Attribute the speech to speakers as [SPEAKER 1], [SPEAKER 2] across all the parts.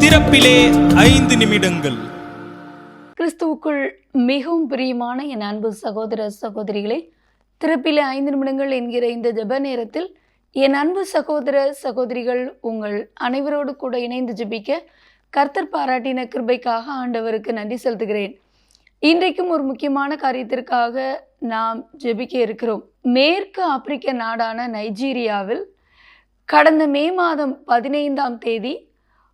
[SPEAKER 1] திறப்பிலே 5 நிமிடங்கள்.
[SPEAKER 2] கிறிஸ்துவுக்குள் மிகவும் பிரியமான என் அன்பு சகோதர சகோதரிகளே, திறப்பிலே 5 நிமிடங்கள் என்கிற இந்த ஜெப நேரத்தில் என் அன்பு சகோதர சகோதரிகள் உங்கள் அனைவரோடு கூட இணைந்து ஜெபிக்க கர்த்தர் பாராட்டின கிருபைக்காக ஆண்டவருக்கு நன்றி செலுத்துகிறேன். இன்றைக்கும் ஒரு முக்கியமான காரியத்திற்காக நாம் ஜெபிக்க இருக்கிறோம். மேற்கு ஆப்பிரிக்க நாடான நைஜீரியாவில் கடந்த மே மாதம் 15ஆம் தேதி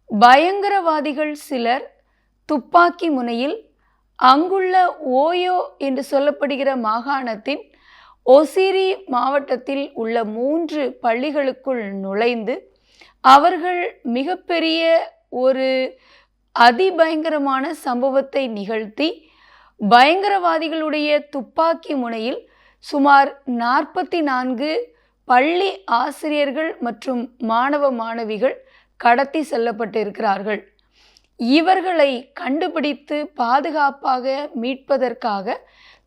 [SPEAKER 2] பயங்கரவாதிகள் சிலர் துப்பாக்கி முனையில் அங்குள்ள ஓயோ என்று சொல்லப்படுகிற மாகாணத்தின் ஒசிரி மாவட்டத்தில் உள்ள 3 பள்ளிகளுக்குள் நுழைந்து அவர்கள் மிகப்பெரிய ஒரு அதிபயங்கரமான சம்பவத்தை நிகழ்த்தி பயங்கரவாதிகளுடைய துப்பாக்கி முனையில் சுமார் 44 பள்ளி ஆசிரியர்கள் மற்றும் மாணவ மாணவிகள் கடத்தி செல்லப்பட்டிருக்கிறார்கள். இவர்களை கண்டுபிடித்து பாதுகாப்பாக மீட்பதற்காக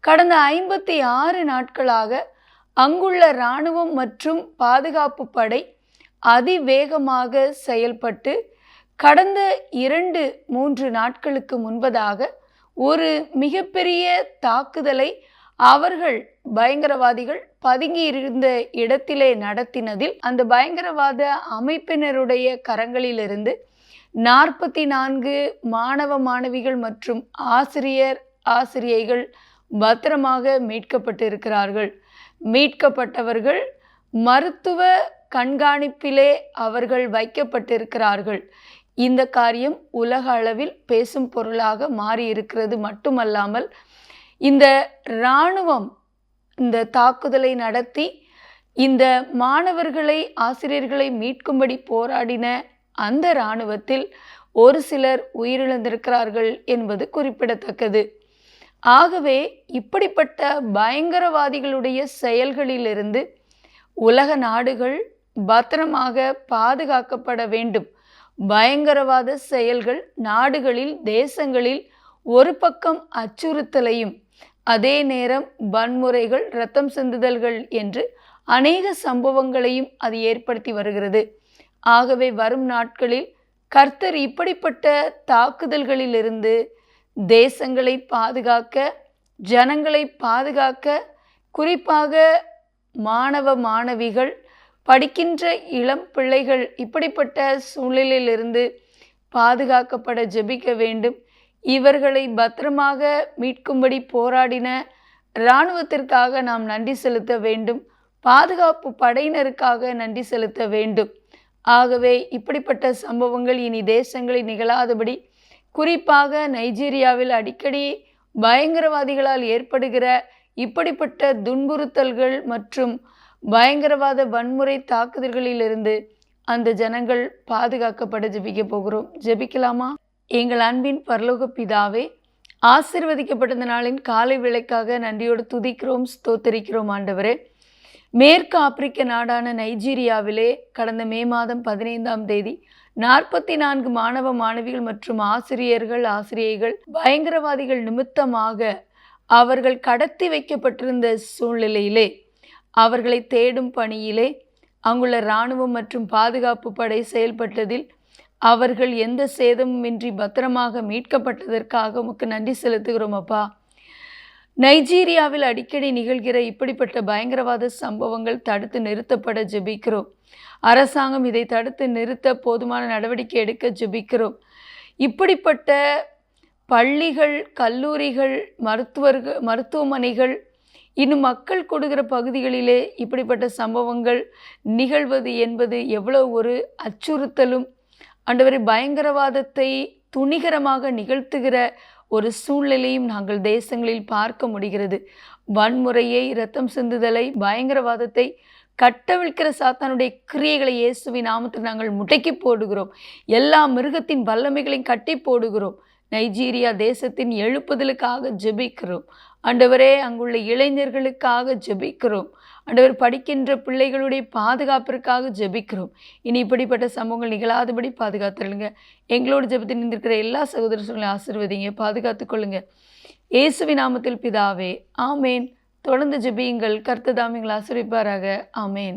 [SPEAKER 2] கடந்த 56 நாட்களாக அங்குள்ள இராணுவம் மற்றும் பாதுகாப்பு படை அதிவேகமாக செயல்பட்டு கடந்த 2-3 நாட்களுக்கு முன்பதாக ஒரு மிகப்பெரிய தாக்குதலை அவர்கள் பயங்கரவாதிகள் பதுங்கி இருந்த இடத்திலே நடத்தினதில் அந்த பயங்கரவாத அமைப்பினருடைய கரங்களிலிருந்து 44 மாணவ மாணவிகள் மற்றும் ஆசிரியைகள் பத்திரமாக மீட்கப்பட்டிருக்கிறார்கள். மீட்கப்பட்டவர்கள் மருத்துவ கண்காணிப்பிலே அவர்கள் வைக்கப்பட்டிருக்கிறார்கள். இந்த காரியம் உலக அளவில் பேசும் பொருளாக மாறியிருக்கிறது. மட்டுமல்லாமல் இந்த இராணுவம் இந்த தாக்குதலை நடத்தி இந்த மாணவர்களை ஆசிரியர்களை மீட்கும்படி போராடின அந்த இராணுவத்தில் ஒரு சிலர் உயிரிழந்திருக்கிறார்கள் என்பது குறிப்பிடத்தக்கது. ஆகவே இப்படிப்பட்ட பயங்கரவாதிகளுடைய செயல்களிலிருந்து உலக நாடுகள் பத்திரமாக பாதுகாக்கப்பட வேண்டும். பயங்கரவாத செயல்கள் நாடுகளில் தேசங்களில் ஒரு பக்கம் அச்சுறுத்தலையும் அதே நேரம் வன்முறைகள் இரத்தம் சிந்துதல்கள் என்று அநேக சம்பவங்களையும் அது ஏற்படுத்தி வருகிறது. ஆகவே வரும் நாட்களில் கர்த்தர் இப்படிப்பட்ட தாக்குதல்களிலிருந்து தேசங்களை பாதுகாக்க, ஜனங்களை பாதுகாக்க, குறிப்பாக மாணவ மாணவிகள், படிக்கின்ற இளம் பிள்ளைகள் இப்படிப்பட்ட சூழ்நிலையிலிருந்து பாதுகாக்கப்பட ஜெபிக்க வேண்டும். இவர்களை பத்திரமாக மீட்கும்படி போராடின இராணுவத்திற்காக நாம் நன்றி செலுத்த வேண்டும். பாதுகாப்பு படையினருக்காக நன்றி செலுத்த வேண்டும். ஆகவே இப்படிப்பட்ட சம்பவங்கள் இனி தேசங்களில் நிகழாதபடி, குறிப்பாக நைஜீரியாவில் அடிக்கடி பயங்கரவாதிகளால் ஏற்படுகிற இப்படிப்பட்ட துன்புறுத்தல்கள் மற்றும் பயங்கரவாத வன்முறை தாக்குதல்களிலிருந்து அந்த ஜனங்கள் பாதுகாக்கப்பட ஜெபிக்க போகிறோம். ஜெபிக்கலாமா? எங்கள் அன்பின் பரலோக பிதாவே, ஆசீர்வதிக்கப்பட்ட நாளின் காலை வேளைக்காக நன்றியோடு துதிக்கிறோம், ஸ்தோத்தரிக்கிறோம். ஆண்டவரே, மேற்கு ஆப்பிரிக்க நாடான நைஜீரியாவிலே கடந்த மே மாதம் 15ஆம் தேதி 44 மாணவ மாணவிகள் மற்றும் ஆசிரியைகள் பயங்கரவாதிகள் நிமித்தமாக அவர்கள் கடத்தி வைக்கப்பட்டிருந்த சூழ்நிலையிலே அவர்களை தேடும் பணியிலே அங்குள்ள இராணுவம் மற்றும் பாதுகாப்பு படை செயல்பட்டதில் அவர்கள் எந்த சேதமுமின்றி பத்திரமாக மீட்கப்பட்டதற்காக உமக்கு நன்றி செலுத்துகிறோம் அப்பா. நைஜீரியாவில் அடிக்கடி நிகழ்கிற இப்படிப்பட்ட பயங்கரவாத சம்பவங்கள் தடுத்து நிறுத்தப்பட ஜெபிக்கிறோம். அரசாங்கம் இதை தடுத்து நிறுத்த போதுமான நடவடிக்கை எடுக்க ஜெபிக்கிறோம். இப்படிப்பட்ட பள்ளிகள், கல்லூரிகள், மருத்துவமனைகள், இன்னும் மக்கள் கொடுக்கிற பகுதிகளிலே இப்படிப்பட்ட சம்பவங்கள் நிகழ்வது என்பது எவ்வளவு ஒரு அச்சுறுத்தலும், ஆண்டவரே, பயங்கரவாதத்தை துணிகரமாக நிகழ்த்துகிற ஒரு சூழ்நிலையும் நாங்கள் தேசங்களில் பார்க்க முடிகிறது. வன்முறையை, இரத்தம் சிந்துதலை, பயங்கரவாதத்தை கட்டவிழ்க்கிற சாத்தானுடைய கிரியைகளை இயேசுவின் நாமத்தில் நாங்கள் முடக்கி போடுகிறோம். எல்லா மிருகத்தின் வல்லமைகளையும் கட்டி போடுகிறோம். நைஜீரியா தேசத்தின் எழுப்புதலுக்காக ஜெபிக்கிறோம். ஆண்டவரே, அங்குள்ள இளைஞர்களுக்காக ஜெபிக்கிறோம். ஆண்டவர், படிக்கின்ற பிள்ளைகளுடைய பாதுகாப்பிற்காக ஜெபிக்கிறோம். இனி இப்படிப்பட்ட சம்பவங்கள் நிகழாதபடி பாதுகாத்துருங்க. எங்களோட ஜெபத்தில் நின்றிருக்கிற எல்லா சகோதரர்களையும் ஆசீர்வதிங்க, பாதுகாத்து கொள்ளுங்க. இயேசுவின் நாமத்தில் பிதாவே, ஆமேன். தொடர்ந்து ஜெபியுங்கள். கர்த்தர் தாமே உங்களை ஆசீர்வதிப்பாராக. ஆமென்.